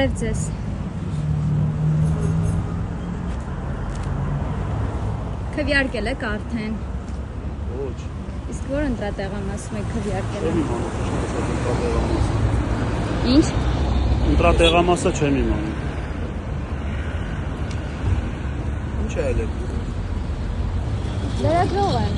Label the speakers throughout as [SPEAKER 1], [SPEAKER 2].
[SPEAKER 1] Բարև ձեզ։ Քվեարկել եք արդեն։
[SPEAKER 2] Ոչ։
[SPEAKER 1] Իսկ որ ընտրատեղամ ասում եք քվեարկել եք։
[SPEAKER 2] Չեմ իմանում,
[SPEAKER 1] Ինչ։
[SPEAKER 2] ընտրատեղամասը չեմ իմանում։
[SPEAKER 3] Ինչ է ելել։
[SPEAKER 1] Լրագրող եմ։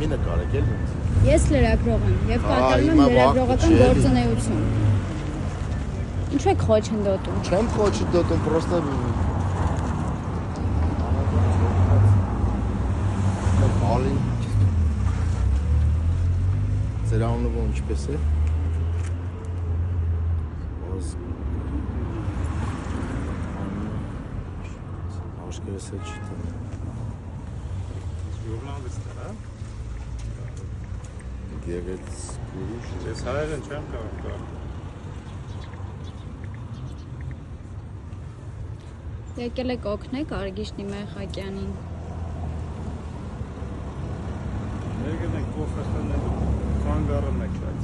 [SPEAKER 3] Մի նկարեք էլ ինձ։
[SPEAKER 1] Ես լրագրող եմ եւ կատարում եմ լրագրողական գործունեություն։ Ինչու եք խոչընդոտում։
[SPEAKER 3] Չեմ խոչընդոտում, պրոստը Ալին Ձեր անունը ինչպես է։ Աշկերս է չտա։
[SPEAKER 2] Ժուրնալիստ է, հա։
[SPEAKER 3] Եղել ուրիշ։
[SPEAKER 2] Ես հայերեն չեմ կարող։
[SPEAKER 1] Եկել եք օգնեք Արգիշնի Մեխակյանին։
[SPEAKER 2] Եկել եք կոֆե խմելու, խանգարում եք այդ։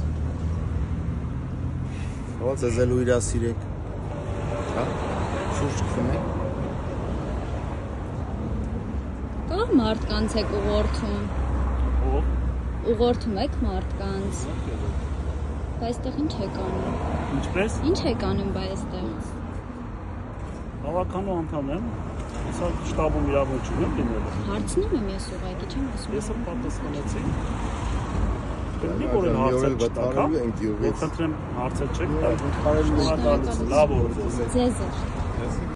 [SPEAKER 3] Ոնց է զելու իրասիրեք։ Հա։ Շուրջ քնեք։
[SPEAKER 1] Կա մարդկանց եք ուղղորդում։
[SPEAKER 2] Ո՞վ։
[SPEAKER 1] Ուղղորդում եք մարդկանց։ Բայց այստեղ ինչ եք անում։
[SPEAKER 2] Ինչպես։
[SPEAKER 1] Ինչ եք անում բայ այստեղ։
[SPEAKER 2] Հավաքանու անդամ եմ։ Հեսա շտաբում իրավունք չունեմ լինելու։
[SPEAKER 1] Հարցնում եմ ես ուղղակի, չեմ ասում։
[SPEAKER 2] Ես եմ պատասխանեցի։ Մի որ են հարցեր չտակ, հա։ Խնդրեմ հարցեր չեք տա։ Լավ օր։
[SPEAKER 1] Ձեզ է։